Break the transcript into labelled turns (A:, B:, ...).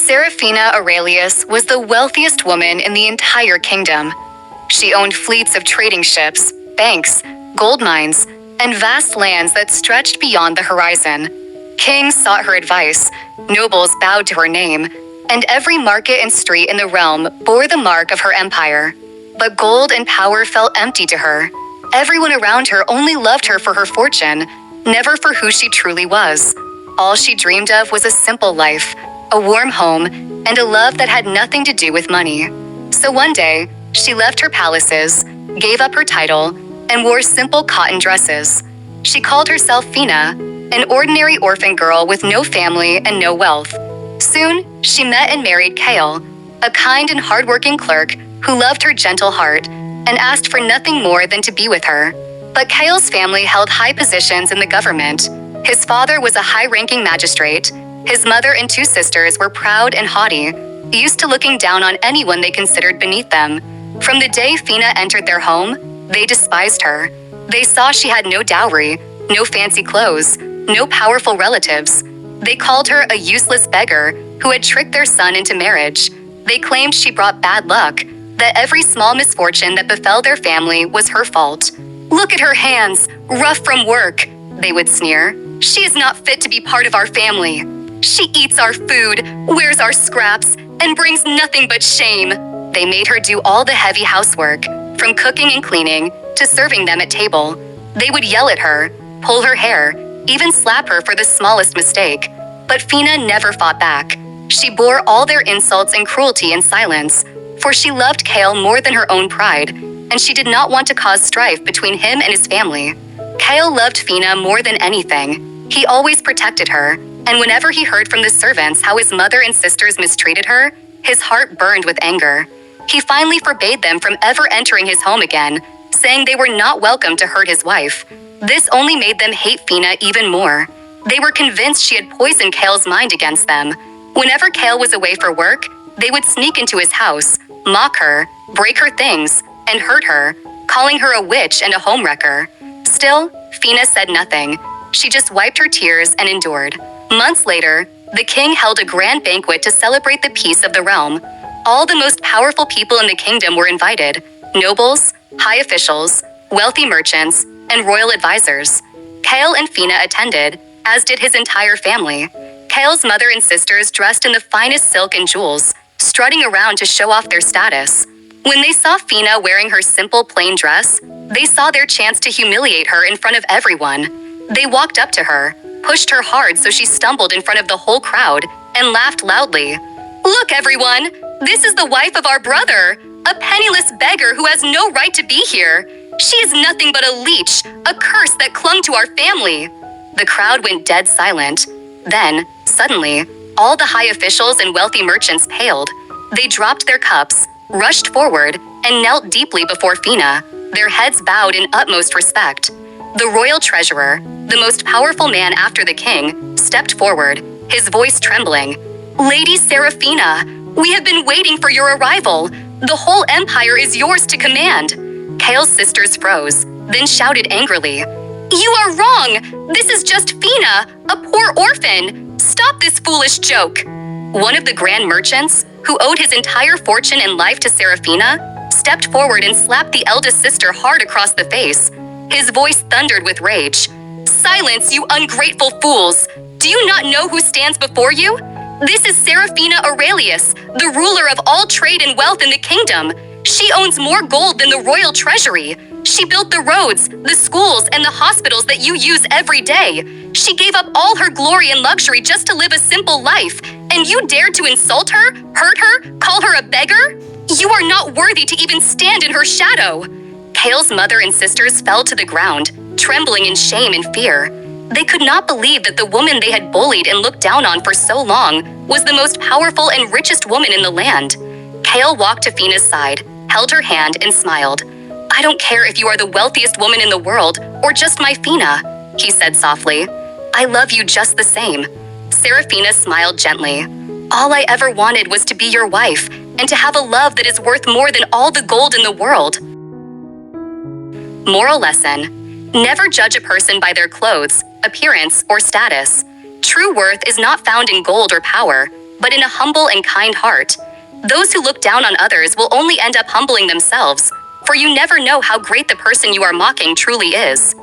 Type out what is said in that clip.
A: Seraphina Aurelius was the wealthiest woman in the entire kingdom. She owned fleets of trading ships, banks, gold mines, and vast lands that stretched beyond the horizon. Kings sought her advice, nobles bowed to her name, and every market and street in the realm bore the mark of her empire. But gold and power felt empty to her. Everyone around her only loved her for her fortune, never for who she truly was. All she dreamed of was a simple life, a warm home, and a love that had nothing to do with money. So one day, she left her palaces, gave up her title, and wore simple cotton dresses. She called herself Fina, an ordinary orphan girl with no family and no wealth. Soon, she met and married Kale, a kind and hardworking clerk who loved her gentle heart and asked for nothing more than to be with her. But Kale's family held high positions in the government. His father was a high-ranking magistrate. His mother and two sisters were proud and haughty, used to looking down on anyone they considered beneath them. From the day Fina entered their home, they despised her. They saw she had no dowry, no fancy clothes, no powerful relatives. They called her a useless beggar who had tricked their son into marriage. They claimed she brought bad luck, that every small misfortune that befell their family was her fault. "Look at her hands, rough from work," they would sneer. "She is not fit to be part of our family. She eats our food, wears our scraps, and brings nothing but shame." They made her do all the heavy housework, from cooking and cleaning to serving them at table. They would yell at her, pull her hair, even slap her for the smallest mistake. But Fina never fought back. She bore all their insults and cruelty in silence, for she loved Kale more than her own pride, and she did not want to cause strife between him and his family. Kale loved Fina more than anything. He always protected her, and whenever he heard from the servants how his mother and sisters mistreated her, his heart burned with anger. He finally forbade them from ever entering his home again, saying they were not welcome to hurt his wife. This only made them hate Fina even more. They were convinced she had poisoned Kale's mind against them. Whenever Kale was away for work, they would sneak into his house, mock her, break her things, and hurt her, calling her a witch and a homewrecker. Still, Fina said nothing. She just wiped her tears and endured. Months later, the king held a grand banquet to celebrate the peace of the realm. All the most powerful people in the kingdom were invited: nobles, high officials, wealthy merchants, and royal advisors. Kale and Fina attended, as did his entire family. Kale's mother and sisters dressed in the finest silk and jewels, strutting around to show off their status. When they saw Fina wearing her simple plain dress, they saw their chance to humiliate her in front of everyone. They walked up to her, pushed her hard so she stumbled in front of the whole crowd, and laughed loudly. "Look, everyone! This is the wife of our brother, a penniless beggar who has no right to be here. She is nothing but a leech, a curse that clung to our family." The crowd went dead silent. Then, suddenly, all the high officials and wealthy merchants paled. They dropped their cups, rushed forward, and knelt deeply before Fina, their heads bowed in utmost respect. The royal treasurer, the most powerful man after the king, stepped forward, his voice trembling. "Lady Seraphina, we have been waiting for your arrival. The whole empire is yours to command." Kale's sisters froze, then shouted angrily, "You are wrong! This is just Fina, a poor orphan! Stop this foolish joke!" One of the grand merchants, who owed his entire fortune and life to Seraphina, stepped forward and slapped the eldest sister hard across the face. His voice thundered with rage. "Silence, you ungrateful fools! Do you not know who stands before you? This is Seraphina Aurelius, the ruler of all trade and wealth in the kingdom. She owns more gold than the royal treasury. She built the roads, the schools, and the hospitals that you use every day. She gave up all her glory and luxury just to live a simple life, and you dared to insult her, hurt her, call her a beggar? You are not worthy to even stand in her shadow." Kale's mother and sisters fell to the ground, trembling in shame and fear. They could not believe that the woman they had bullied and looked down on for so long was the most powerful and richest woman in the land. Kale walked to Fina's side, held her hand, and smiled. "I don't care if you are the wealthiest woman in the world or just my Fina," he said softly. "I love you just the same." Seraphina smiled gently. "All I ever wanted was to be your wife and to have a love that is worth more than all the gold in the world." Moral lesson: never judge a person by their clothes, appearance, or status. True worth is not found in gold or power, but in a humble and kind heart. Those who look down on others will only end up humbling themselves, for you never know how great the person you are mocking truly is.